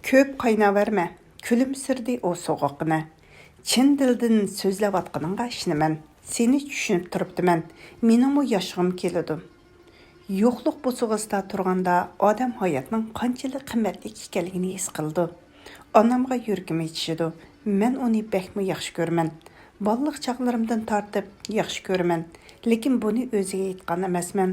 Köp qaynaverme, күлімсірді o soğuqını. Çin dildən sözləvatqınınğa işinimən. Seni düşünüp turupdimən. Meningmi yaşığım kelidi. Yo'qluq busuğuzda turganda odam hayotning qanchalik qimmatli ekanligini his qildi. Onamga yuragim yetishidi. Men uni bakmi yaxshi ko'raman. Balliq chaqlarimdan tortib yaxshi ko'raman. Lekin buni o'ziga aytgan emasman.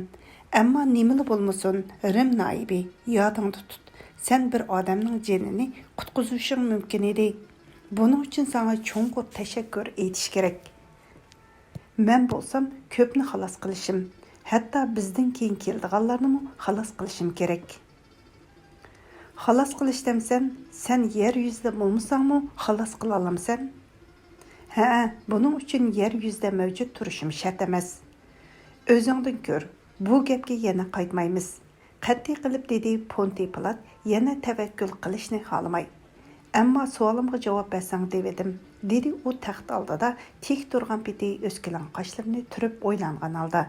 Ammo nimali bo'lmasin, Rim noibi yodingda tut. Sen bir odamning jonini qutqizishing mumkin edi. Buning uchun sana cho'nqur tashakkur etish kerak. Men bo'lsam ko'pni xalos qilishim, hatto bizdan keyin keldiganlarni xalos qilishim kerak. Xalos qilish demsan, sen yer yuzida bo'lmasangmi xalos qila olamsan? Ha, buning uchun yer yuzida mavjud turishim shart emas. O'zingdan ko'r. Bu gapga yana qaytmaymiz. Qat'iy qilib dedi Ponti Pilat, yana tavakkul qilishni xohlamay. Ammo savolimga javob bersang dedim. Dedi u taxt oldida tik turgan peti o'skilan qoshlarini turib o'ylangan holda.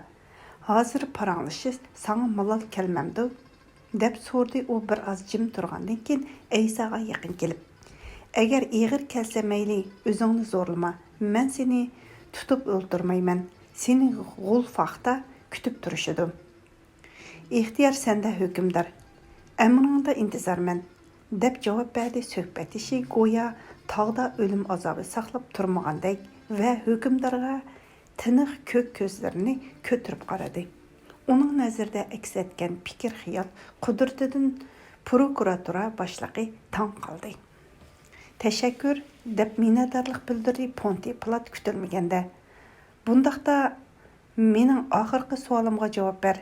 Hozir paranglashish sana malol kelmamdi, deb so'rdi u bir oz jim turgandan keyin Aysaga yaqin kelib. Agar ig'ir kelsa mayli, o'zingni zo'rlama. Men seni tutib o'ldirmayman. Seni g'ulfaqda kutib turishidim. İxtiyar sende hükümdar. Emrinde intizarman, deb javob berdi suhbat ishi go'yo tog'da o'lim azobi saqlab turmagandek va hukmdorga tiniq ko'k ko'zlarini ko'tirib qaradi. Uning nazarida aks etgan fikr xiyol qudratidan prokuratura boshlig'i tong qoldi. Tashakkur deb minnatdorlik bildirdi Ponti Pilat kutilmaganda. Bundaqda mening oxirgi savolimga javob ber.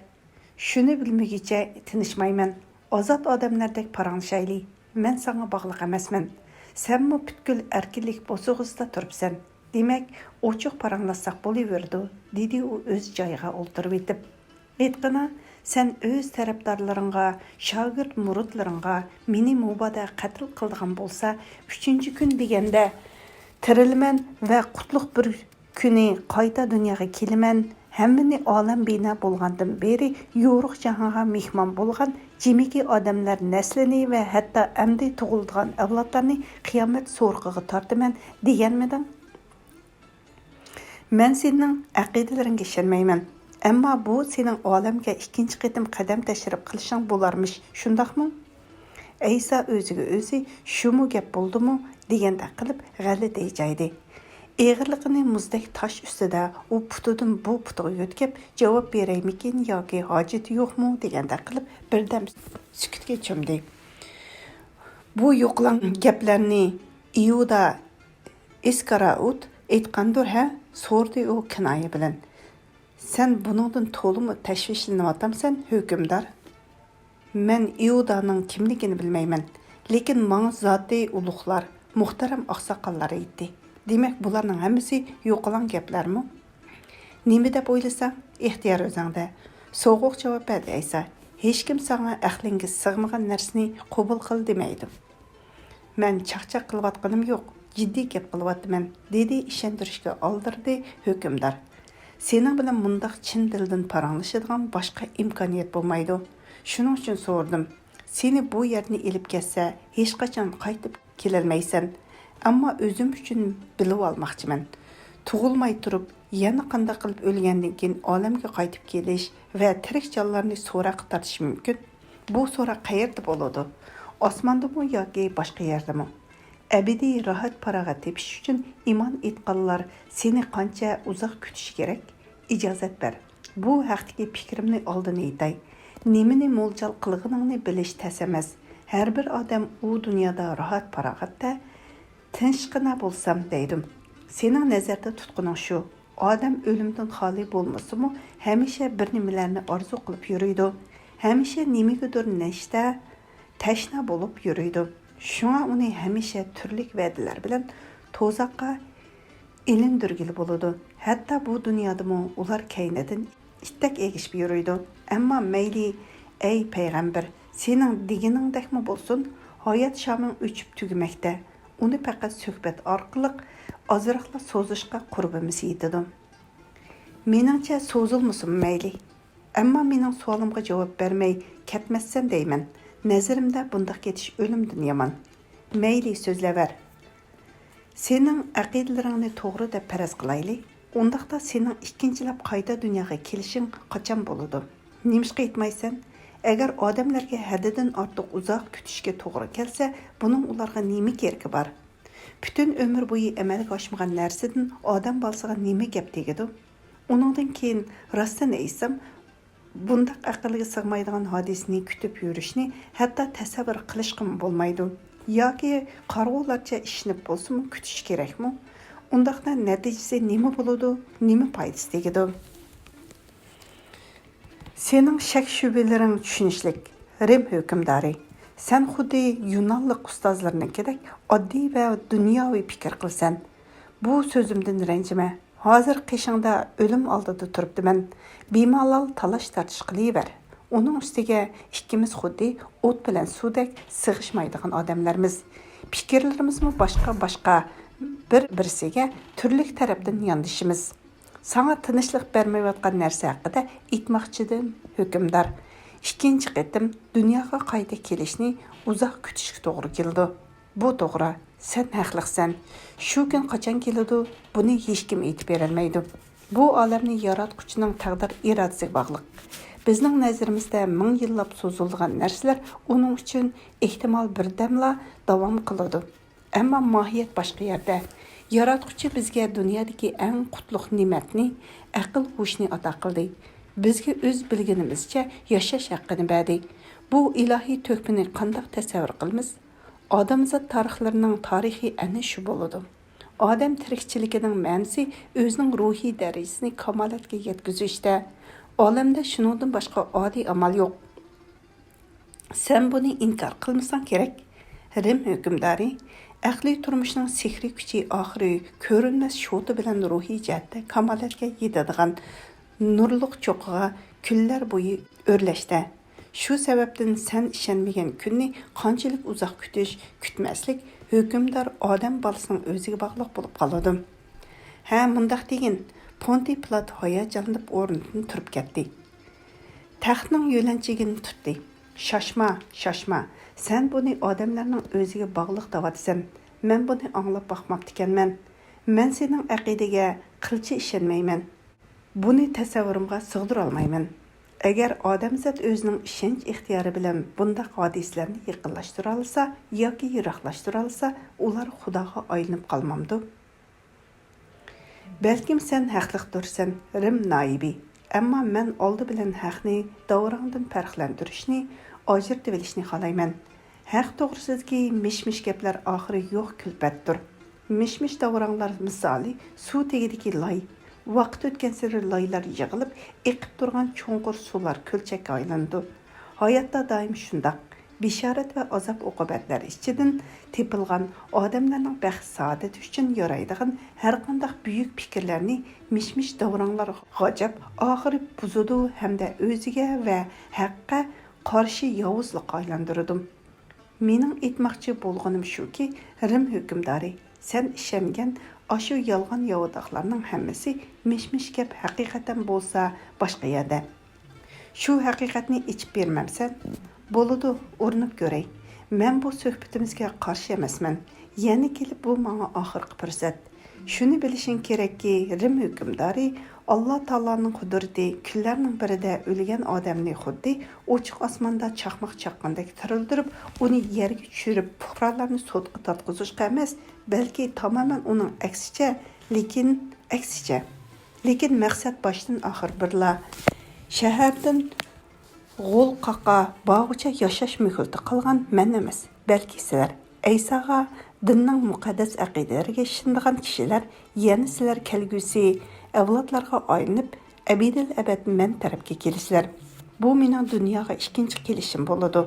Şunu bilmegiçe tinişmayman. Azat odamlardek paranglashayli. Men sana bağlıq emasman. Sen mi bütkül erkinlik bosuğuzda turupsan? Demek ochiq paranglasak bo'laverdi, dedi u o'z joyiga o'ltirib etib. Aytqana, sen o'z tarafdorlaringga, shogird muridlaringga meni mubada qatl qildigan bo'lsa, 3-kun deganda tirilman va qutlug' bir kuni qayta dunyoga kelaman. Hammani olam bina bo'lgandan beri yo'ruq jahonga mehmon bo'lgan jimiki odamlar naslini va hatto amdi tug'ilgan avlodlarni qiyomat so'rqiga tortaman deganmidim. Men sening aqidalaringga ishonmayman. Ammo bu sening olamga ikkinchi qatim qadam tashrif qilishing bo'larmish, shundaqmi? Aysa o'ziga o'zi shumi gap bo'ldimi deganda qilib g'alati ijaydi. Eğirliğini muzdek taş üstüde o putudan bu putuğa yotkep cevap bereymikin yoki haceti yok mu deganda qilib birden sükutga cho'mdi. Bu yo'qlan gaplarni Iuda Iskariot aytgandir ha, so'rdi u kinoya bilan. Sen buningdan to'limi tashvishlanyapsan, hukmdor? Men Iudaning kimligini bilmayman, lekin menga zotli ulug'lar, muhtaram oqsoqollar aytdi. Demek bularning hammasi yo'qolan gaplarmi? Nima deb o'ylasang, ixtiyor o'zingda. So'g'uq javob berdi Aysa. Hech kim sana aqlinga sig'magan narsani qabul qil demaydi. Men chaqchaq qilayotganim yo'q, jiddiy gap qilyapman, dedi ishontirishga oldirdi hukmdor. Sening bilan mundaq chin dildan paranglashadigan boshqa imkoniyat bo'lmaydi. Shuning uchun so'rdim. Seni bu yerni elib ketsa, hech qachon qaytib kelolmaysan. Ammo o'zim uchun bilib olmoqchiman. Tug'ilmay turib, yana qanday qilib o'lgandan keyin olamga qaytib kelish va tirik jonlarni so'roq tortish mumkin. Bu so'roq qayerda bo'ladi? Osmondami yoki boshqa yerdami? Abadiy rohat parag'at tepish uchun iymon etganlar seni qancha uzoq kutish kerak? Ijozat ber. Bu haqdagi fikrimni oldin aytay. Nimani mo'ljal qilganingni bilish tas emas. Har bir odam u dunyoda rohat parag'atda tinchgina bo'lsam deydim. Sening nazarda tutquning shu. Odam o'limdan xoli bo'lmasa-mu, hamisha bir nimalarni orzu qilib yuriydi. Hamisha nimagadir nashta, tashna bo'lib yuriydi. Shunga uni hamisha turli va'dalar bilan to'zoqqa ilindirgili bo'ladi. Hatto bu dunyodami ular kaynadan ittak egishib yuriydi. Ammo mayli, ey payg'ambar, sening deganingdekmi bo'lsin, hayot shamin o'chib tugamoqda. Uni faqat suhbat orqali ozroqla so'zishga qurbimiz yetadi. Meningcha so'zilmasin mayli. Ammo mening savolimga javob bermay ketmassan deyman. Nazarimda bundaq ketish o'limdan yomon. Meyli sözləvər. Senin əqidələrini doğru deb pərəz qılaylı. Ondaqda senin ikkinchilab qayta dunyoga kelishing qachon bo'ladi? Nemishqa aytmaysan? Agar odamlarga haddidan ortiq uzoq kutishga to'g'ri kelsa, buning ularga nima keragi bor? Bütün ömür bo'yi amalga oshmagan narsadan odam bolasiga nima gap tegadi? Uningdan keyin rostdan aytsam, bundaq aqlga sig'maydigan hodisani kutib yurishni hatto tasavvur qilishga bo'lmaydi. Yoki qarg'ularcha ishinib bo'lsa-mu kutish kerakmi? Undaqda natijasi nima bo'ladi, nima foydasi tegadi? Sening shak shubalaring tushunishlik, Rim hukmdori. Sen xuddi Yunonlik ustozlarnikidek oddiy va dunyoviy fikr qilsan. Bu so'zimdan ranjima. Hozir qishingda o'lim oldida turibdiman. Bemalol talash tartish qilaver. Uning ustiga ikkimiz xuddi o't bilan suvdek sig'ishmaydigan odamlarmiz. Fikrlarimizmi boshqa bir-birsiga turli tarafdan yondashimiz. Sana tinchlik bermayotgan narsa haqida aytmoqchidim, hukmdor. Ikkinchi qatim dunyoga qayta kelishni uzoq kutishga to'g'ri keldi. Bu to'g'ri, sen haqlisan. Shu kun qachon keladi, buni hech kim aytib berolmaydi. Bu olamni yaratquchining taqdir irodasiga bog'liq. Bizning nazarimizda ming yillab so'zilgan narsalar uning uchun ehtimol birdamla davom qiladi. Ammo mohiyat boshqa yerda. Yaratquchi bizga dunyodagi eng qutlug' ne'matni, aql hushni ato qildi. Bizga o'z bilganimizcha yashash haqqini berdi. Bu ilohiy to'kpini qanday tasavvur qilamiz? Odamzod tarixlarining tarixi ana shu bo'ladi. Odam tirikchiligining ma'nosi o'zining ruhiy darajasini kamolatga yetkazishda. Olamda shuningdan boshqa oddiy amal yo'q. Sen buni inkor qilmasang kerak. Rim hukmdori aqliy turmushning sehri kuchi oxiri ko'rinmas shoti bilan ruhiy jihatda kamolatga yetadigan nurliq cho'qiga kunlar bo'yi o'rlashda. Shu sababdan sen ishonmagan kunni qanchalik uzoq kutmaslik hukmdor odam bolasining o'ziga bog'liq bo'lib qoladi. Ha, mundaq degin, Ponti Pilat hayajonlanib o'rnidan turib ketdi. Taxtning yo'lanchigini tutdi. Shoshma. Sen buni odamlarning o'ziga bog'liq deyapsan. Men buni anglab boqmoqda ekanman. Men sening aqidaga qilcha ishonmayman. Buni tasavvurimga sig'dira olmayman. Agar odamzod o'zining ishonch ixtiyori bilan bundaq hodisalarni yaqinlashtira olsa yoki yiroqlashtira olsa, ular Xudoga aylanib qolmamdi. Balkim sen haqliqdirsan, Rim noibi. Ammo men oldi bilan haqni davrangdan farqlantirishni, ajratib olishni xohlayman. Haq to'g'risidagi mish-mish gaplar oxiri yo'q kulfatdir. Mish-mish davranglar misoli suv tagidagi loy. Vaqt o'tgan sari loylar yig'ilib, eqib turgan cho'nqur suvlar ko'lchakka aylandi. Hayotda doim shundoq. Bishorat va azob uqubatlar ichidan tepilgan odamlarning baxt saodati uchun yaraydigan har qanday buyuk fikrlarni mish-mish davranglar g'ajab oxiri buzudi hamda o'ziga va haqqa qarshi yovuzlikqa aylantirdim. Mening aytmoqchi bo'lganim shuki, Rim hukmdori, sen ishongan ashu yolg'on yovudoqlarning hammasi mish-mish gap haqiqatan bo'lsa boshqa yerda. Shu haqiqatni ichib bermamsan, bo'ladi, o'rnib ko'ray. Men bu suhbatimizga qarshi emasman. Yana kelib bu menga oxirgi fursat. Shuni bilishing kerakki, Rim hukmdori Alloh taoloning qudrati kunlarning birida o'lgan odamni xuddi ochiq osmonda chaqmoq chaqqandek tirildirib, uni yerga tushirib, fuqarolarni sudga tortqizishga emas, balki tamoman uning aksicha, lekin maqsad boshdan oxir birla shahardan g'o'l qaqa bog'cha yashash muhiti qilgan men emas, balki sizlar Aysoga dinning muqaddas aqidalariga ishonadigan kishilar, yana sizlar kelgusi avlodlarga aylanib, abidil abad men tarafga kelisizlar. Bu mening dunyoga ikkinchi kelishim bo'ladi.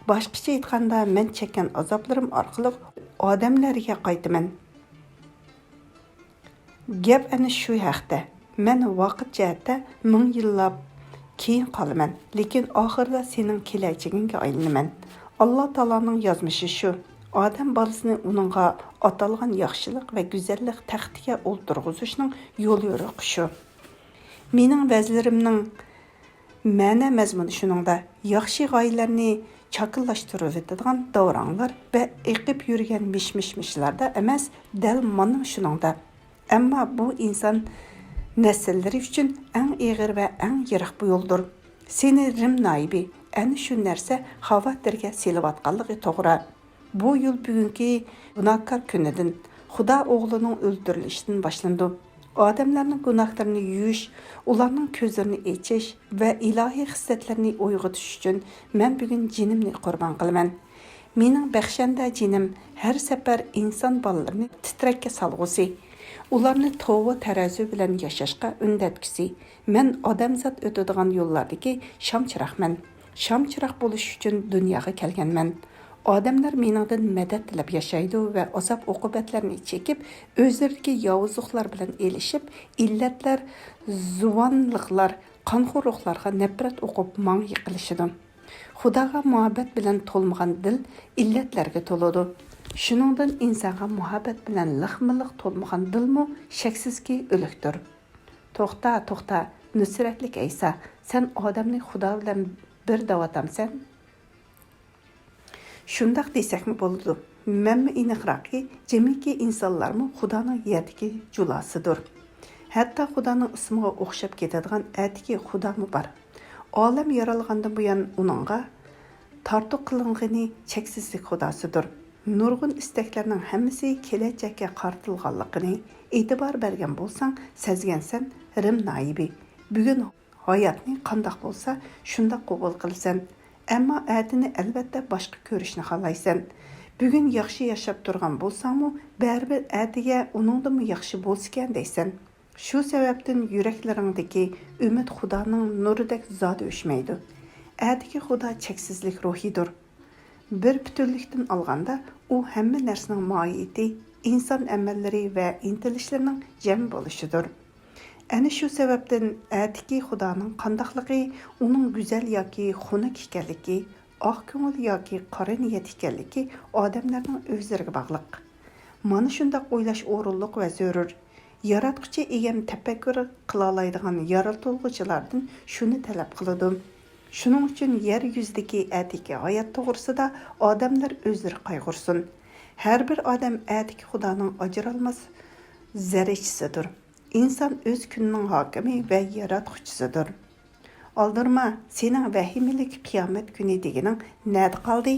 Boshqacha aytganda, men chekkan azoblarim orqali odamlarga qaytaman. Gap ana shu haqda. Men vaqt jihatda 1000 yillab keyin qolaman, lekin oxirida sening kelajagingga aylanaman. Alloh taoloning yozmishi shu. Odam bolasini uningga atalgan yaxshilik va go'zallik taxtiga o'ltirg'izishning yo'li yo'riqi shu. Mening vazlarimning ma'na mazmuni shuningda yaxshi g'oyalarni çakıllaştırıp etadigan davranlar ve eqib yürüyen mişmişmişlarda emas, dal mana şuningda. Ammo bu inson nesilleri üçün eng ig'ir ve eng yirik bu yo'ldir. Seni Rim naibi ana shu narsa xavotirga selayotganligi to'g'ri. Bu yıl bugünkü günahkar kunidan Xudo o'g'lining o'ldirishidan boshlandi. Odamlarning gunohlarini yuyish, ularning ko'zlarini echish va ilohiy hislatlarni uyg'otish uchun men bugun jinimni qurbon qilaman. Mening baxshanda jinim har safar inson bolalarini titrakka solg'usi, ularni tova tarazi bilan yashashga undatgisi. Men odamzod o'tadigan yo'llardagi shamchiroqman. Shamchiroq bo'lish uchun dunyoga kelganman. Odamlar meningdan madad tilab yashaydi va azob uqubatlarni chekib, o'zlaridagi yovuzliklar bilan elishib, illatlar, zuvonliklar, qonxo'rliklarga nafrat o'qib mang yiqilishidi. Xudoga muhabbat bilan to'lmagan dil illatlarga to'ladi. Shuningdan insonga muhabbat bilan liqmiliq to'lmagan dilmi shaksizki o'likdir. To'xta, nusratlik Aysa, sen odamni Xudo bilan bir davatamsan? Shundaq desakmi bo'ladi. Menmi aniqroqki, jamiki insonlarmi Xudoning yerdagi julosidir. Hatto Xudoning ismiga o'xshab ketadigan atiki Xudomi bor. Olam yaralgandan buyon uningga tortiq qilingani cheksizlik Xudosidir. Nurg'un istaklarning hammasi kelajakka qartilganligini e'tibor bergan bo'lsang, sezgansan Rim naibi. Bugun hayotning qandoq bo'lsa, shundoq qabul qilsan. Ammo atini albatta boshqa ko'rishni xohlaysan. Bugun yaxshi yashab turgan bo'lsangmi, baribir atiga uningdan yaxshi bo'lsa deysan. Shu sababdan yuraklaringdagi umid Xudoning nuridek zodi o'chmaydi. Atigi Xudo cheksizlik ruhidir. Bir butunlikdan olganda u hamma narsaning mohiyati, inson amallari va intilishlarining jam bo'lishidir. Ana shu sababdan atigi Xudoning qandoqligi uning go'zal yoki xunuk ekanligi, oq ko'ngil yoki qora niyat ekanligi odamlarning o'zlariga bog'liq. Mana shunday o'ylash o'rinliq va zarur. Yaratquchi egam tafakkur qila oladigan yaratuvchilardan shuni talab qiladi. Shuning uchun yer yuzidagi atigi hayot to'g'risida odamlar o'zlari qayg'ursin. Har bir odam atigi Xudoning ajralmas zarechisidir. İnsan öz gününün hakimi ve yaratquchisidir. Aldırma, senin vahimilik kıyamet günü degenin nerede kaldı?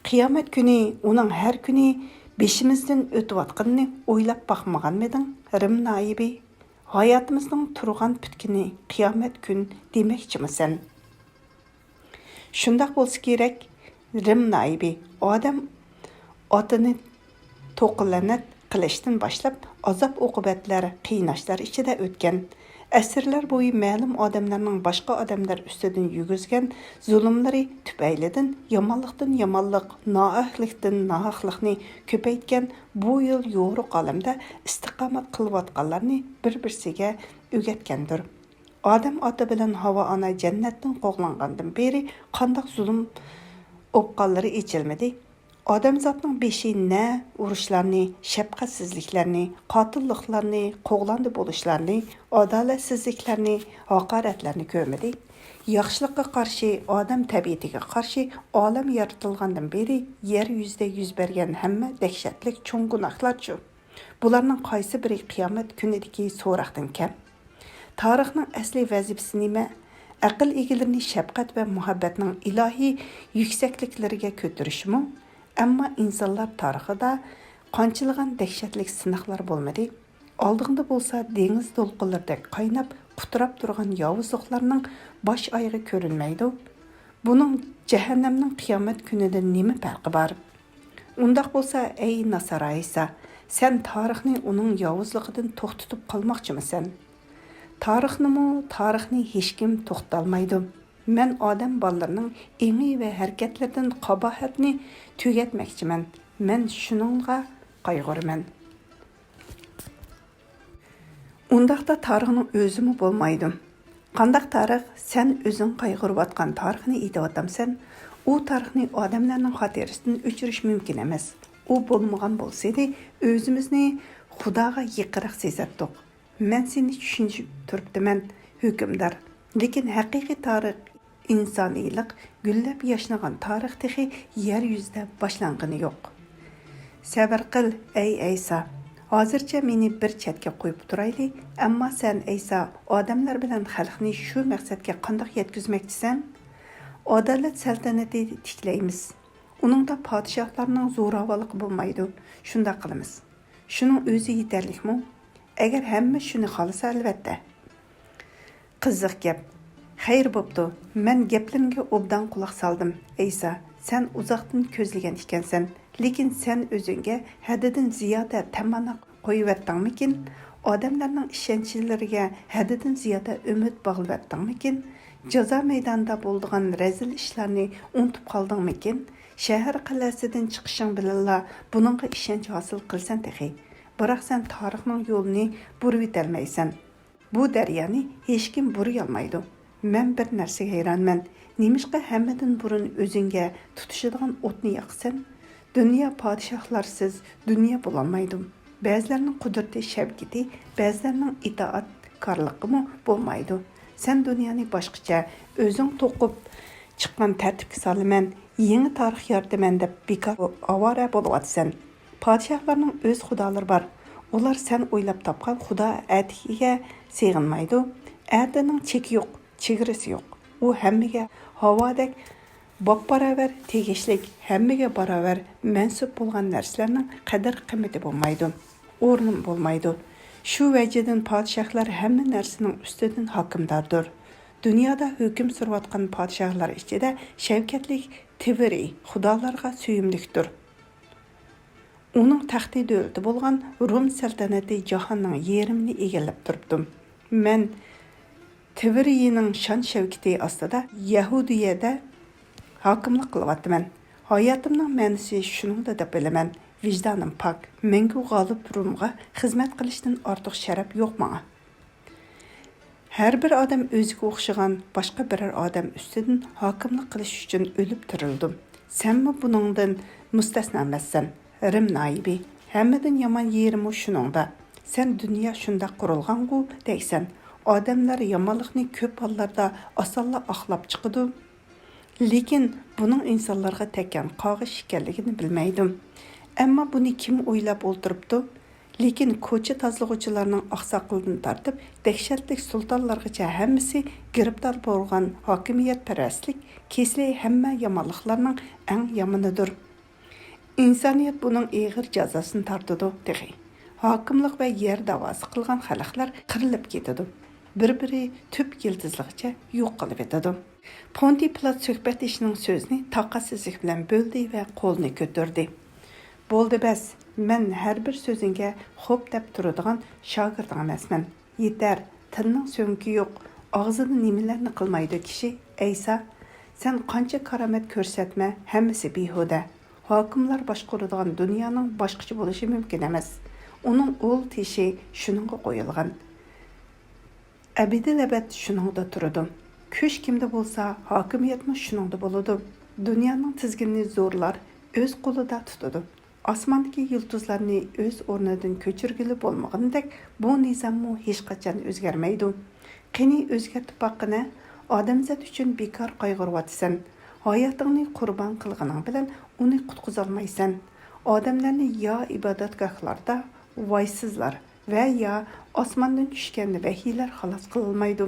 Kıyamet günü, onun her günü beşimizden ötüvatqanını oylap bakmagan mıydın? Rim naibi, hayatımızın turgan bütkini kıyamet gün demekçi misin? Şundak bolsa gerek, Rim naibi, adam atını to'qilanat qilishdan boshlab azob uqubatlar, qiynashlar ichida o'tgan. Asrlar bo'yi ma'lum odamlarning boshqa odamlar ustidan yugurgan zulmlari tufaylidan yomonlikdan yomonlik, noahlikdan nohaqlikni ko'paytgan bu yil yo'riq olamda istiqomat qilayotganlarni bir-birsiga o'gatgandir. Odam ota bilan Havo ona jannatdan qo'g'langandan beri qandoq zulm o'pqanlari echilmadi. Odamzatning beshi ne urushlarni, shafqatsizliklarni, qotilliklarni, qo'g'landi bo'lishlarni, adolatsizliklarni, haqoratlarni ko'rmadi. Yaxshilikqa qarshi, odam tabiatiga qarshi olam yaratilgandan beri yer yuzida yuz bergan hamma dahshatli cho'ng gunohlarchu. Bularning qaysi biri qiyomat kunidagi so'roqdan kam? Tarixning asli vazifasi nima? Aql egilarini shafqat va muhabbatning ilohiy yuksakliklariga ko'tarishmi? Ammo insonlar tarixida qanchilgan dahshatli sinoqlar bo'lmadi. Oldinda bo'lsa dengiz to'lqinlaridek qaynab, quturab turgan yovuzliklarning bosh oyog'i ko'rinmaydi. Buning jahannamning qiyomat kunida nima farqi bor? Undaq bo'lsa, ey Nasara Isa, sen tarixni uning yovuzligidan to'xtatib qolmoqchimisan? Tarixni hech kim to'xtatolmaydi. Men odam bolalarining еңі ve hareketlerden qabahatni tugatmoqchiman. Men shuningga qayg'uraman. Undaqda tarixning o'zimi bo'lmaydi. Qandaq tarix sen o'zing qayg'urayotgan tarixni aytayotsan, u tarixni odamlarning xotirasidan o'chirish mumkin emas. U bo'lmagan bo'lsa-da, o'zimizni Xudoga yaqinroq sezatdik. Men seni tushunib turibdiman, hukmdor. Lekin haqiqiy tarix insoniylik gullab yashnagan tarix texi yer yuzida boshlangani yo'q. Sabr qil ey Aysa. Hozircha meni bir chetga qo'yib turayli, ammo sen Aysa odamlar bilan xalqni shu maqsadga qanday yetkazmoqchisan? Adolat saltanati tiklaymiz. Uningda podshohlarning zo'ravonligi bo'lmaydi. Shunda qilamiz. Shuning o'zi yetarlikmi? Agar hamma shuni xohlasa albatta. Qiziq gap. Xayr bo'pti. Men gaplarimga obdan quloq soldim. Aysa, sen uzoqdan ko'zlagan ekansan, lekin sen o'zingga haddidan ziyoda tamanna qo'yibvatdingmikin? Odamlarning ishonchlariga haddidan ziyoda umid bog'layvatdingmikin? Jazo maydonida bo'lgan razil ishlarni unutib qoldingmikin? Shahar qal'asidan chiqishing bilan buningga ishonch hosil qilsan texi. Biroq sen tarixning yo'lini burib o'tolmaysan. Bu daryoni hech kim buriy olmaydi. Men bir narsaga hayronman. Nemishqa hammadan burun o'zingga tutishadigan o'tni yoqsan? Dunyo podshohlarsiz dunyo bo'lolmaydi. Ba'zilarning qudrati shavkiti, ba'zilarning itoatkorligi bo'lmaydi. Sen dunyoni boshqacha o'zing to'qib chiqqan tartibga solaman, yangi tarix yarataman deb bekor avora bo'lyapsan. Podshohlarning o'z xudolari bor. Ular sen o'ylab topgan xudo atiga sig'inmaydi. Atining cheki yo'q, chegarasi yo'q. U hammaga havodek baravar tegishlik, hammaga baravar mansub bo'lgan narsalarning qadr-qimmati bo'lmaydi. O'rni bo'lmaydi. Shu vajidan podshohlar hamma narsaning ustidan hokimdordir. Dunyoda hukm surayotgan podshohlar ichida shavkatlik Tivri xudolarga suyumlikdir. Uning taxti davlati bo'lgan Rum saltanati jahonning yerimini egallab turibdi. Men Tivrining shon shavkati ostida Yahudiyada hokimlik qilyapman. Hayotimning ma'nosi shuningda deb bilaman. Vicdanım pak, mengu g'olib Rumga xizmat qilishdan ortiq sharaf yo'q menga. Har bir odam o'ziga o'xshagan boshqa biror odam ustidan hokimlik qilish uchun o'lib tirildim. Senmi buningdan mustasno emassan? Rim naibi, hammadan yomon yerimi shuningda. Sen dunyo shunda qurilgan-ku deysan. Odamlar yomonlikni ko'p hollarda osonla oqlab chiqadi. Lekin buning insonlarga tekkan qog'ish ekanligini bilmaydim. Ammo buni kim o'ylab o'ltiribdi? Lekin ko'cha tozalag'uvchilarning oqsoqligidan tortib, dahshatlik sultonlargacha hammasi giribdor bo'lgan hokimiyatparastlik kesli hamma yomonliklarning eng yomonidir. İnsaniyat buning ig'ir jazosini tortadi degan. Hokimlik va yer da'vosi qilgan xalqlar qirilib ketadi. Bir-biri tüp yıldızlıqca yo'q qilib etadi. Ponti Pilat suhbat ishining so'zini taqatsizlik bilan bo'ldi va qo'lni ko'tardi. Bo'ldi bas, men har bir so'zingga xo'p deb turadigan shogirding emasman. Yetar, tilning so'nki yo'q, og'zida nimalarni qilmaydi kishi. Aysa, sen qancha karomat ko'rsatma, hammasi behuda. Hokimlar boshqaradigan dunyoning boshqacha bo'lishi mumkin emas. Uning o'l teshi shuningga qo'yilgan. Abidil abad shuningda turadi. Kuch kimda bo'lsa, hokimiyatmi shuningda bo'ladi. Dunyoning tizginini zo'rlar o'z qo'lida tutadi. Osmondagi yulduzlarni o'z o'rnidan ko'chirgili bo'lmagandek, bu nizommi hech qachon o'zgarmaydi. Qani o'zgartib boqqina, odamzod uchun bekor qayg'uryapsan. Hayotingni qurbon qilganing bilan uni qutqizolmaysan. Odamlarni yo ibodatgohlarda voysizlar va yo osmondan tushgan vahiylar xalos qilolmaydi.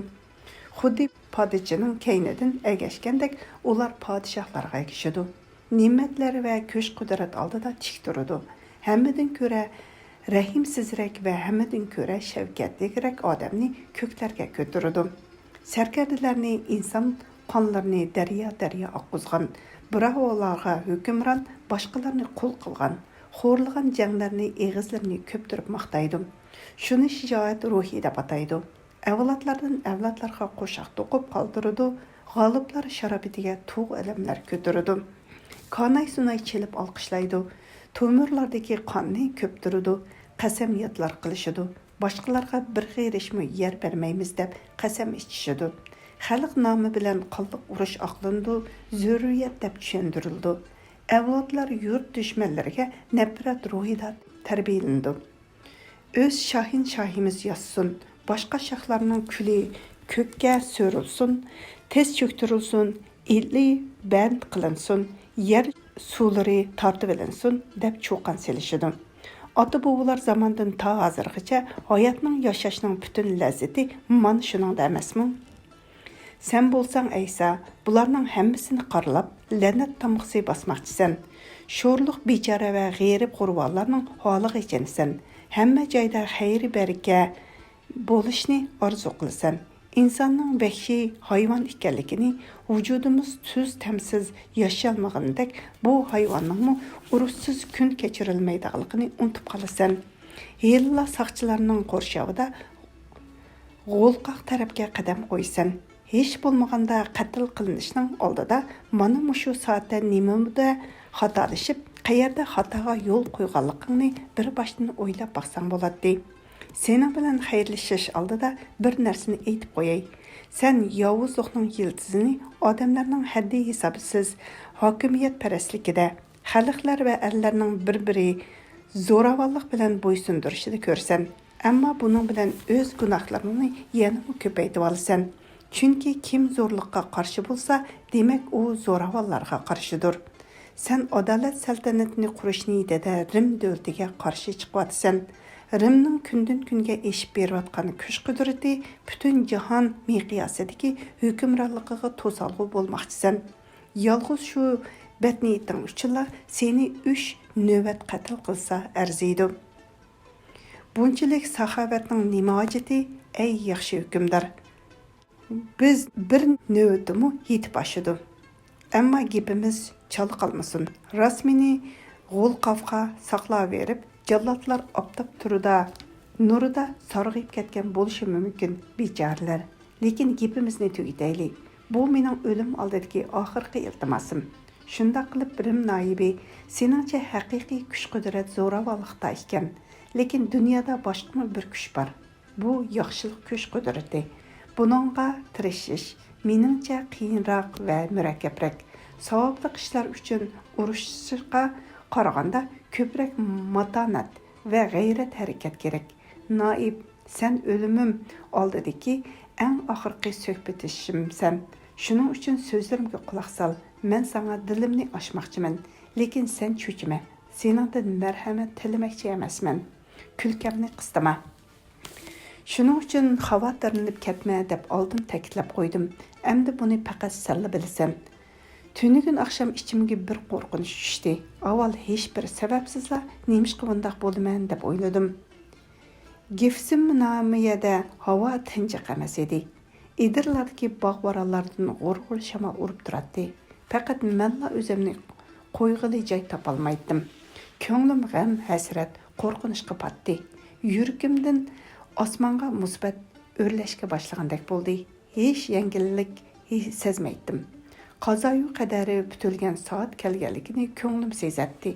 Xuddi podshohning kaynidan agashgandek ular podshohlarga agishadi. Ne'matlar va kuch qudrat oldida tik turadi. Hammadan ko'ra rahimsizroq va hammadan ko'ra shavkatliroq odamni ko'klarga ko'taradi. Sarkardalarni inson qonlarini daryo oqizgan, birovolarga hukmron boshqalarni qul qilgan, xo'rlagan janglarni eg'izlarini ko'ptirib maqtaydi. Shuni shijoat ruhi deb ataydi. Avlodlardan avlodlarga qo'shiq to'qib qoldiradi, g'oliblar sharobatiga tug' alamlar ko'taradi. Kanay-sunay chelib olqishlaydi. To'mirlardagi qonni ko'ptiradi, qasamyatlar qilishadi. Boshqalarga bir g'irishmi yer bermaymiz deb qasam ichishadi. Xalq nomi bilan qildiq urush aqlindi, zurriyat deb tushundirildi. Avlodlar yurt dushmanlariga nafrat ruhida tarbiyalandi. O'z shohimiz yassun, boshqa shohlarning kuli ko'kka so'rilsin, tez çöktürülsün, illi band kılınsın, yer suları tartıb elinsin dep çoğan selişidi. Ata-bovalar zamandan ta hazırgacha hayatning yaşashning bütün lezzeti mana shuningda emasmi? Sen bolsang aysa, bularning hammasini qarlab, la'nat tamg'isi basmoqchisan. Sho'rliq bechora va g'erib qurbonlarning holiga ichansan. Hamma joyda xayri baraka bo'lishni orzu qilasan. İnsanның vahshiy hayvon ekanligini, vujudimiz tuz tamsiz yashalmagandek, bu hayvonning urushsiz kun kechirilmaydiganligini unutib qolasan. Yilla saqchilarning qo'rshovida g'o'lqoq tarafga qadam qo'ysan. Hech bo'lmaganda qatl qilinishning oldida mana mushu soatda nimada xatolashib, qayerda xatoga yo'l qo'yganligingni bir boshdan o'ylab baqsang bo'ladi. Sening bilan xayrlashish oldida bir narsani aytib qo'yay. Sen yovuzlikning yıldızını odamlarning haddi hisobsiz hokimiyat parastligida, xalqlar va ellarning bir-biri zo'ravonlik bilan bo'ysundirishida ko'rsan. Ammo buning bilan o'z gunohlarini yana ko'paytirib olasan. Chunki kim zo'rlikqa qarshi bo'lsa, demak u zo'ravonlarga qarshidir. Sen adolat saltanatini qurish niyatida Rim davlatiga qarshi chiqyapsan. Rimning kundan kunga eshib berayotgan kuch qudrati butun jahon miqyosidagi hukmronligiga to'salg'u bo'lmoqchisan. Yolg'iz shu badniyating uchunla seni 3 navbat qatl qilsa arziydi. Bunchalik saxovatning nima hojati, ey yaxshi hukmdor? Biz bir navbatimi yetib oshidi. Ammo gapimiz chala qolmasin. Rasmini g'o'lqofga saqlab berib, jallatlar optab turida, nurida sarg'ayib ketgan bo'lishi mumkin bechoralar. Lekin gapimizni tugataylik. Bu mening o'lim oldidagi oxirgi iltimosim. Shunda qilib Rim noibi, seningcha haqiqiy kuch-qudrat zo'ravonlikda ekan. Lekin dunyoda boshqa bir kuch bor. Bu yaxshilik kuch-qudrati. Buningga tirishish meningcha qiyinroq va murakkabroq. Savobli ishlar uchun urushishga qaraganda ko'proq matonat va g'ayrat harakat kerak. Noib, sen o'limim oldidagi eng oxirgi suhbatishimsan. Shuning uchun so'zlarimga quloq sol. Men sana dilimni ochmoqchiman, lekin sen cho'chima. Seningdan marhamat tilamoqchi emasman. Kulkamni qistama. Shuning uchun xavotirlanib ketma deb oldin ta'kidlab qo'ydim. Endi buni faqat sen bilasan. Tunigun akşam içimge bir qo'rqinch tushdi. Avval hech bir sababsizla nemishqa bundaq bo'laman deb o'yladim. Gefsim nomiyada havo tinchiq emas edi. Idirlardagi bog'baralardan g'urg'ur shamol urib turadi. Faqat menla o'zimni qo'yg'ili joy topolmaydim. Ko'nglim g'am, hasrat, qo'rqinchga patdi. Yuragimdan osmonga musbat o'rlashga boshlagandek bo'ldi. Hech yengillik sezmaydim. Qazoyu qadari butilgan soat kelganligini ko'nglim sezatdi.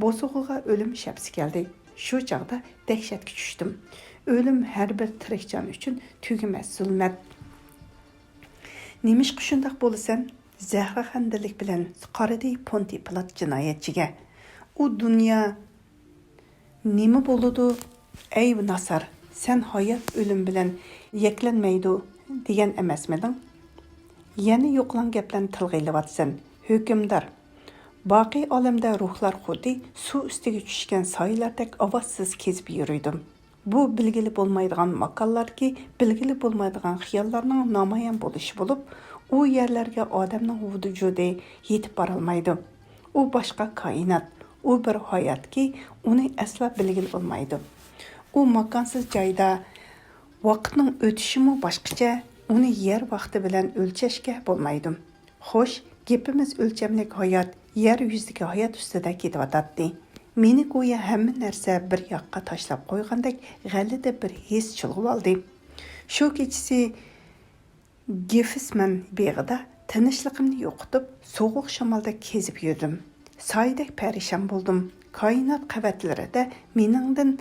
Bosug'iga o'lim shapsi keldi. Shu chaqda dahshatga tushdim. O'lim har bir tirikjon uchun tugamas zulmat. Nemishqa shundaq bo'lasan, Zahra xandalik bilan qaradi Ponti Pilat jinoyatchiga. U dunyo nima bo'ladi? Ey Nasar, sen hayot o'lim bilan yaklanmaydi degan emasmiding? Yana yo'qlan gaplarni tilga ilyapsan. Hukmdor. Boqiy olamda ruhlar xuddi suv ustiga tushgan soylardek ovozsiz kezib yuriydim. Bu bilgili bo'lmaydigan makonlarki, bilgili bo'lmaydigan xiyollarning namoyon bo'lishi bo'lib, u yerlarga odamning vujudi yetib borolmaydi. U boshqa koinot, u bir hayotki, uni asla bilgili bo'lmaydi. U makonsiz joyda vaqtning o'tishimi boshqacha, uni yer vaqti bilan o'lchashga bo'lmaydi. Xo'sh, gapimiz o'lchamlik hayot, yer yuzidagi hayot ustida ketyotadi. Meni go'yo hamma narsa bir yoqqa tashlab qo'ygandek g'alati bir his chulg'ib oldi. Shu kechasi Gefisman beg'ida tinchligimni yo'qotib, sovuq shamolda kezib yurdim. Soydek parishon bo'ldim. Koinot qavatlarida meningdan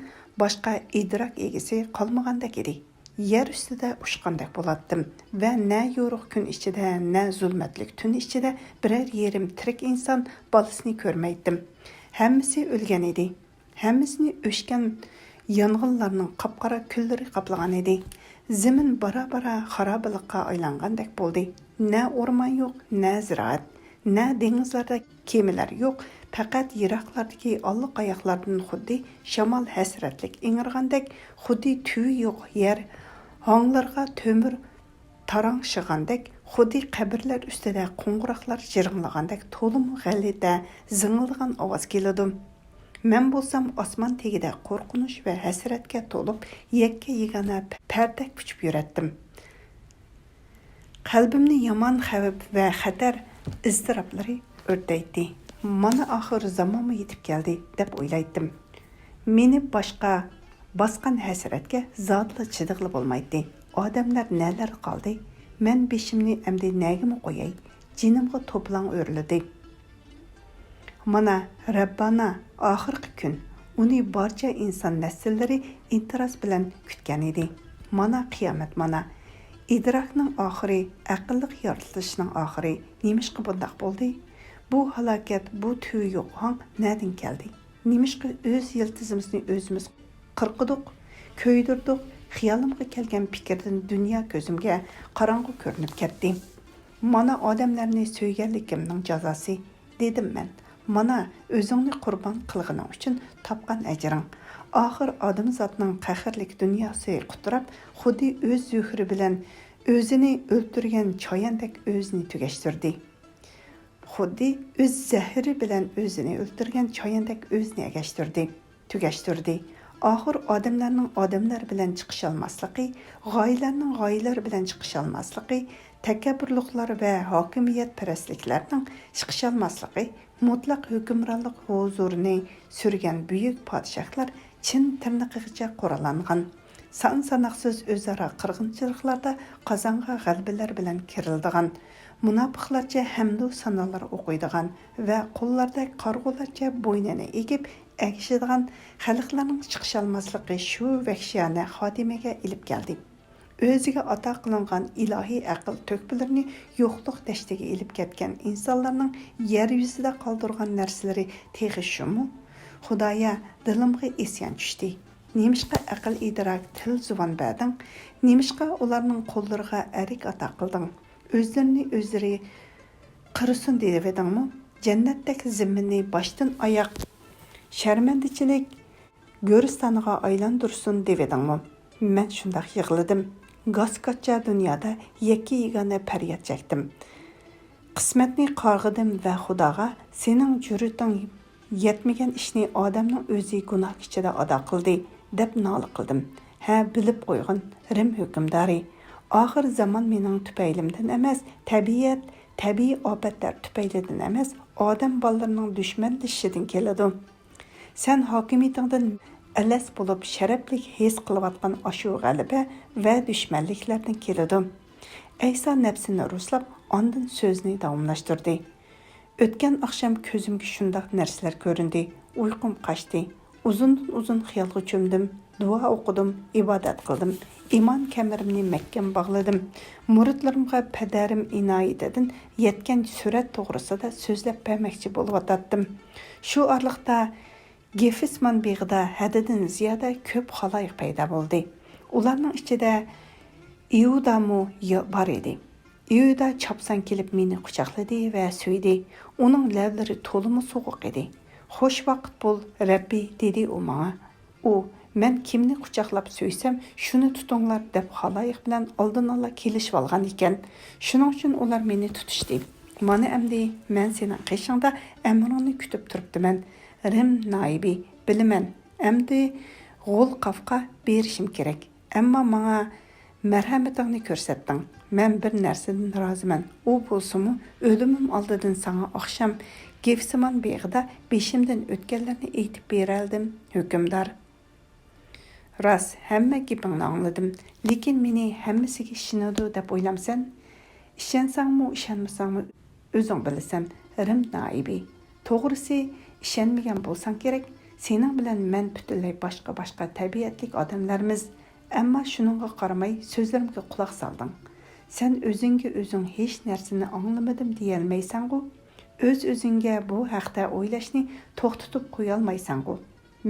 boshqa idrok egasi qolmagandek edi. Yer ustida ushqandek bo'latdim va na yo'ruq kun ichida, na zulmatlik tun ichida biror yerim tirik inson bolasini ko'rmaydim. Hammasi o'lgan edi. Hammasini o'shgan yong'inlarning qapqara kullari qoplagan edi. Zemin bara-bara xarabılıqqa aylangandek bo'ldi. Ne orman yo'q, ne ziraat, ne dengizlarda kemilar yo'q. Faqat yiroqlardagi alliq oyoqlardan xuddi shamol hasratlik ingirgandek, xuddi tüy yo'q yer honglarga tömür tarangshigandek, xuddi qabrlar ustida qo'ng'iroqlar jiringlagandek to'lim g'alita zingildigan ovoz keladi. Men bo'lsam osmon tagida qo'rqinish va hasratga to'lib yakka yegana pardak puchib yuratdim. Qalbimni yomon xavf va xatar iztiroblari o'rtaydi. Mana oxir zamonmi yetib keldi deb o'ylaydim. Meni boshqa bosgan hasratga zotli chidiqli bo'lmaydi. Odamlar nelar qoldi? Men beshimni endi nagimi qo'yay? Jinimga to'plan o'rildi. Mana Rabbana oxirgi kun uni barcha inson nasllari interes bilan kutgan edi. Mana qiyomat, mana idrokning oxiri, aqlliq yoritishning oxiri nimishqa bundoq bo'ldi? Bu halokat, bu tüy yo'q hang nereden keldi? Nimishqa o'z yiltizimizni o'zimiz qirqidik, ko'ydirdik. Xiyolimga kelgan fikrdan dunyo ko'zimga qorong'u ko'rinib ketdi. Mana odamlarni so'yganligimning jazosi, dedim men. Mana o'zingni qurbon qilganing uchun topgan ajring. Oxir odamzotning qahrlik dunyosi quturab, xuddi o'z zuhri bilan o'zini o'ltirgan choyandek o'zini tugashtirdi. Xuddi o'z zahri bilan o'zini o'ltirgan choyandek o'zini tugashtirdi. Oxir odamlarning odamlar bilan chiqisholmasligi, g'oyalarning g'oyalar bilan chiqisholmasligi, takabburliklar va hokimiyat parastliklarning chiqisholmasligi, mutlaq hukmronlik huzurini surgan buyuk podshohlar chin tirnog'igacha qurollangan. Son-sanoqsiz o'zaro qirg'inchiliklarda qozonga g'albalar bilan kirildigan, munofiqlarcha hamdu sanolar o'qiydigan va qo'llarda qarg'ularcha bo'ynini egib әкшідіған xalqlarning chiqisholmasligi shu vahshiyona xotimaga ilib keldi. O'ziga ato qilingan ilohiy aql to'kpilarini yo'qlik dashtiga ilib ketgan insonlarning yer yuzida qoldirgan narsalari teg'ishimi? Xudoya, dilimga isyon tushdi. Nemishqa aql idrok til zubon berding? Nemishqa ularning qo'llariga arik ato qilding? O'zlarini o'zlari qirisin dedingmi? Jannatdagi zimminni boshdan oyoq şərməndiçilik görüstanığa aylandırсын devedіңmi? Mən şundaq yığılıdım. Qaskatça dünyada yekki yegane pəryat çəkdim. Qismətni qarğıdım və xudağa senin cürütün yetmеген işni adamның özü günah içində ada qıldı, deb nalı qıldım. Hə, bilib qoyğun, Rim hökümdarı. Axır zaman mening tüpəylimdən emas, təbii afətlər tüpəylidən emas, adam ballarının düşmənləşidən keladi. Sen hakimiyetingden ələs bulup şərəflik his qılıbatqan aşı qələbə və düşmənliklərdən kelidi. İsa nəfsini ruslab, ondan sözünü davamlaşdırdı. Ötken akşam közümge şundaq nərslər göründü. Uyqum qaçdı. Uzun xiyalğa çömdüm. Dua oqudum, ibadat qıldım. İman kəmərimni məhkəm bağladım. Muridlərimə pədərim inayətədin yetken sürət toğrusida sözləb bəməkçi bolub atatdım. Şu arlıqda Gefisman beğida hədədən ziyada köp xalayıq payda oldu. Ularning içində İudamu var idi. Iuda çapsan kelib meni quchoqladi və söydi. Onun ləvləri tolumu soğuq idi. Xoş vaqt bol, Rabbi, dedi o mağa. O, mən kimni quchoqlab söysəm, şunu tutinglar deb xalayıq bilan oldin ola kelishib olgan ekan. Shuning uchun ular meni tutishdi. Mana əmdi mən sening qishingda əmrini kutib turibdiman. Rim naibi, bilimən, əmdi g'ol qafqa berishim kerak. Amma mağa mərhəmətingni ko'rsatding. Mən bir narsadan roziman. O bo'lsa-mu, o'limim oldidan sana oqsham Gefsiman beğida beshimdan o'tganlarni aytib beraldim, hukmdor. Ras, hamma gapingni angladim, lekin meni hammasiga ishonadi deb o'ylamsan? Ishonsangmi, ishonmasangmi, o'zing bilasan, Rim naibi. To'g'risi, ishonmagan bo'lsang kerak, sening bilan men butunlay boshqa tabiatlik odamlarmiz. Ammo shuningga qaramay so'zlarimga quloq solding. Sen o'zingga o'zing hech narsani anglamadim deyolmaysan-ku. O'zingga bu haqda o'ylashni to'xtatib qo'ya olmaysan-ku.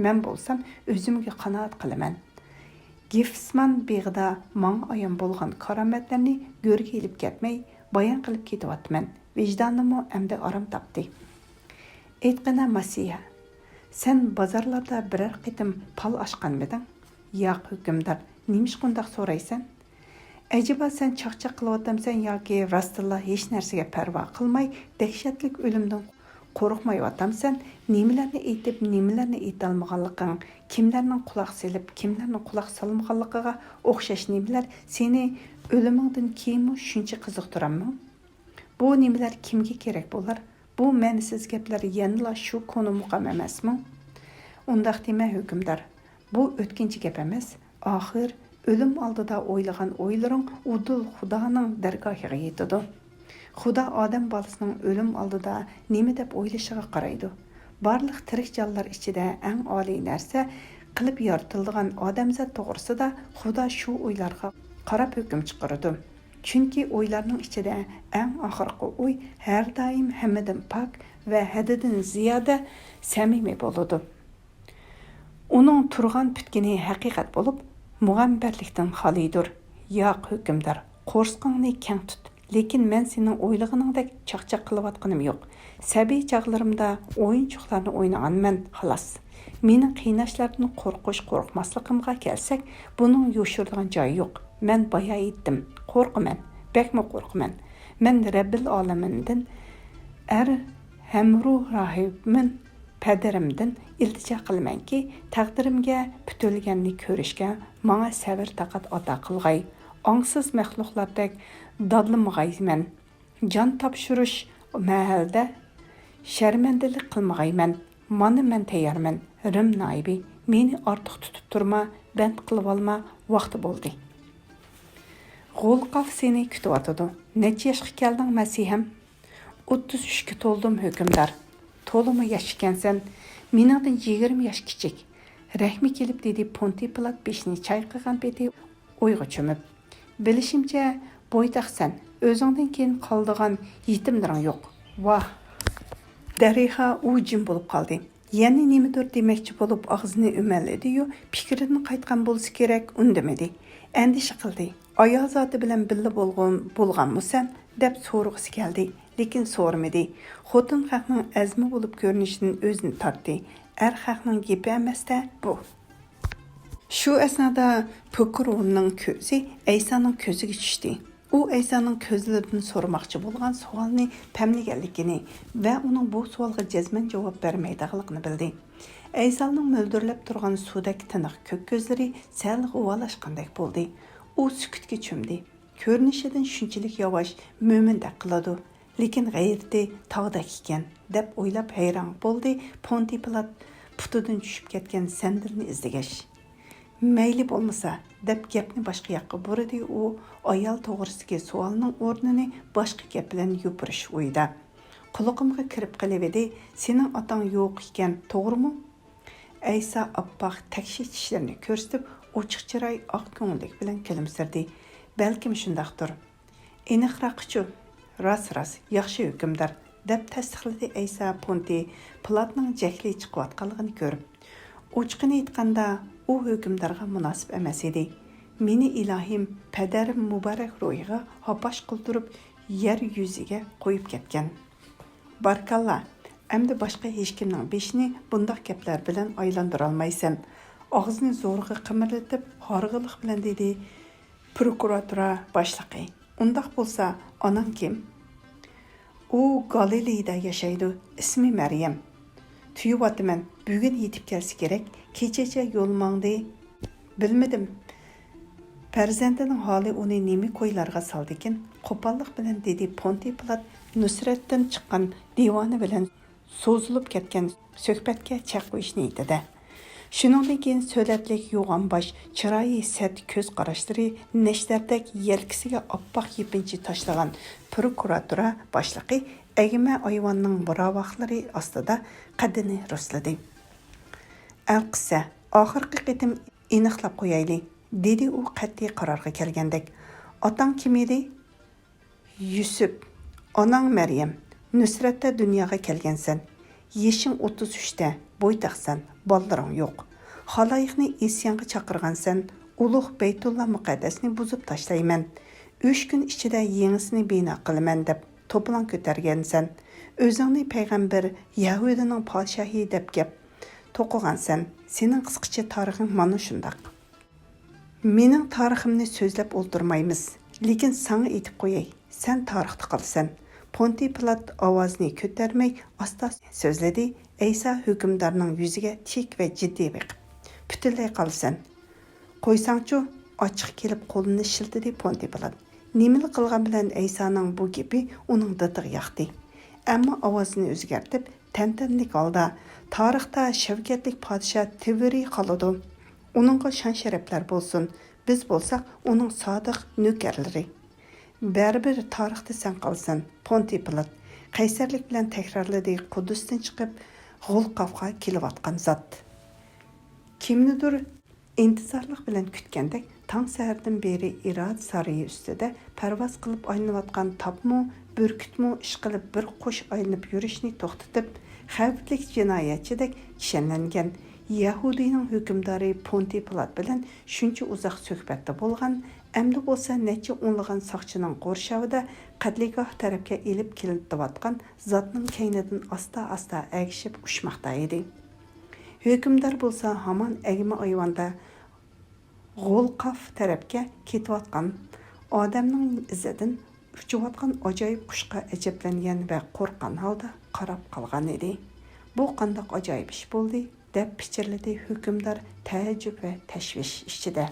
Men bo'lsam o'zimga qanoat qilaman. Gifsman beg'ida manga ayon bo'lgan karomatlarni go'rga ilib ketmay, bayon qilib ketyapman. Vijdonimmo endi orom topdi. Aytqina Masiha, sen bozorlarda biror qitim pal ochqanmiding? Yo'q, hukmdor. Nimish qundaq so'raysan? Acaba sen chaqchaq qilyapsansan yoki rostilla hech narsaga parvo qilmay, dahshatlik o'limdan qo'rqmayapsansan? Nimalarni aytib, nimalarni aytolmaganliging, kimlarning quloq selib, kimlarning quloq solmaganligiga o'xshash nimalar seni o'limingdan keyin shuncha qiziqtirammi? Bu nimalar kimga kerak bo'lar? Bu ma'nisiz gaplar yanıla shu konu muqam emasmi? Undaq dema hukmdor. Bu o'tkinchi gap emas. Oxir o'lim oldida o'ylagan o'ylaring udul Xudoning dargohiga yetadi. Xudo odam bolasining o'lim oldida nima deb o'ylashiga qaraydi. Barliq tirik jonlar ichida eng oliy narsa qilib yoritilgan odamzod to'g'risida Xudo shu o'ylarga qarab hukm chiqaradi. Chunki o'ylarning ichida eng oxirgi o'y har doim hammadan pok va haddidan ziyoda samimiy bo'ladi. Uning turgan putkini haqiqat bo'lib, mug'ambarlikdan xolidir. Yo'q, hukmdor, qo'rsqingni keng tut. Lekin men sening o'ylag'iningdek chaqchaq qilayotganim yo'q. Sabiy chaqlarimda o'yinchoqlarni o'ynaganman, xolos. Mening qiynashlardan qo'rqmasligimga kelsak, buning yo'shiradigan joyi yo'q. Men boya aytdim, qo'rqaman, bakmi qo'rqaman. Men Rabbil olamindan hamruh rahibmin padarimdan iltijo qilamanki, taqdirimga putilganni ko'rishga menga sabr taqat ato qilg'ay. Ongsiz maxluqlardek dodlamag'ayman. Jon topshirish mahalda sharmandalik qilmag'ayman. Mana men tayyorman. Rim noibi, meni ortiq tutib turma, band qilib olma, vaqti bo'ldi. G'ulqaf seni kutyotidi. Necha yoshga kelding, Masihim? 33 ga to'ldim, hukmdor. To'limi yosh ekansan. Meningdan 20 yosh kichik. Rahmi kelib dedi Ponti Pilat beshini chayqagan beti o'yga cho'mib. Bilishimcha, bo'ytaqsan. O'zingdan keyin qoldigan yetimlaring yo'q. Vah. Darixa u jim bo'lib qoldi. Yani nimadir demoqchi bo'lib og'zini o'malladi-yu, fikridan qaytgan bo'lsa kerak, undamadi. Andisha qildi. Ayol zoti bilan billa bo'lganmisan deb so'rg'isi keldi, lekin so'rmadi. Xotin haqning azmi bo'lib ko'rinishidan o'zini tortdi. Haqning gapi emasda bu. Shu asnoda Pokrovning ko'zi Aysoning ko'ziga tushdi. U Aysoning ko'zlaridan so'ramoqchi bo'lgan savolni pamlaganligini va uning bu savolga jazman javob bermaydiganligini bildi. Aysoning mo'ldirlab turgan suvdagi tiniq ko'k ko'zlari sal g'uvolashgandek bo'ldi. U sukutga cho'mdi. Ko'rinishidan shunchalik yavash, mo'mindek qiladi, lekin g'ayrati tog'dak ekan deb o'ylab hayron bo'ldi. Ponti Pilat putidan tushib ketgan sandalni izlagach. Mayli bo'lmasa deb gapni boshqa yoqqa burdi. U ayol to'g'risidagi savolning o'rnini boshqa gap bilan yupirish o'yda. Quloqimga kirib qolibdi. Sening otang yo'q ekan, to'g'rimi? Ayso oppoq takshi tishlarini ko'rsatib, ochiq chiroy oq ko'ngillik bilan kulimsirdi. Balkim shundaqdir. Aniqroqchi, rost, yaxshi hukmdor deb tasdiqladi Ayso Ponti Pilatning jakli chiqayotganligini ko'rib. Ochiqini aytganda, u hukmdorga munosib emas edi. Meni ilohim padarim muborak ro'yiga hapash qildirib yer yuziga qo'yib ketgan. Barkalla, endi boshqa hech kimning beshini bundoq gaplar bilan aylantira olmaysan. Og'zini zo'rg'a qimirlatib, horg'iliq bilan dedi prokuratura boshlig'i. Undaq bo'lsa, onang kim? U Galileyda yashaydi. Ismi Maryam. Tuyuvatıman, bugun yetib kelsa kerak. Kechacha yo'l mangdi. Bilmadim. Farzandining holi uni nima qo'ylarga soldikin? Qo'pollik bilan dedi Ponti Pilat Nusratdan chiqqan devoni bilan so'zilib ketgan suhbatga chaq qo'yishni aytdi. Shuningdek keyin so'latlik yo'g'on bosh, chiroyi sat ko'z qarashlari nashdardek yelkisiga oppoq yepinchi tashlagan prokuratura boshlig'i Agima ayvonning buravaqlari ostida qaddini rostladi. Alqissa, oxirgi qitim aniqlab qo'yayli, dedi u qat'iy qarorga kelgandek. Otang kim edi? Yusuf. Onang Maryam. Nusratda dunyoga kelgansan. Yeshing 33 da, bo'ytaqsan, bolalaring yo'q. Xaloyiqni isyonga chaqirgansan, ulug' Beytullah muqaddasni buzib tashlayman. 3 kun ichida yangisini bino qilaman deb to'polon ko'targansan. O'zingni payg'ambar Yahudining podshohi deb gap to'qigansan. Sening qisqacha tarixing mana shundoq. Mening tariximni so'zlab o'ldirmaymiz, lekin sana aytib qo'yay, sen tarixda qolsan. Ponti Pilat ovozini ko'tarmay asta so'zladi. Aysa hukmdorning yuziga tik va jiddiy boqib, "Butunlay qolsan. Qo'ysangchu", ochiq kelib qo'lini shiltidi Ponti Pilat. Nimani qilgan bilan Aysaning bu gapi uning ditiga yoqdi. Ammo ovozini o'zgartib, tantanlik holda tarixda shavkatlik podshoh Tiveri qoladi. Uningga shon-sharaflar bo'lsin. Biz bo'lsak, uning sodiq nökərləri. Bərabər tarixda sen qalsan, Ponti Pilat. Qaysarlik bilan takrorladi Qudusdan chiqib, G'ulqafga kelayotgan zot. Kimnidir intizorlik bilan kutgandek, tong sahardan beri Irad saroyi ustida parvoz qilib aylanayotgan topmu, burkutmu ish qilib bir qo'sh aylanib yurishni to'xtatib, xavfli jinoyatchidek kishanlangan Yahudining hukmdori Ponti Pilat bilan shuncha uzoq suhbatda bo'lgan, amdi bo'lsa necha o'nlagan soqchining qo'rshavida qatligoh tarafga elib kelayotgan zotning kaynidan asta-asta agishib ushmoqda edi. Hükümdar bo'lsa hamon agma ayvonda G'ulqaf tarafga ketayotgan odamning izidan uchayotgan ajoyib qushqa ajablangan va qo'rqqan holda qarab qolgan edi. Bu qandoq ajoyib ish bo'ldi deb pichirladi hukmdor taajjub va tashvish ichida.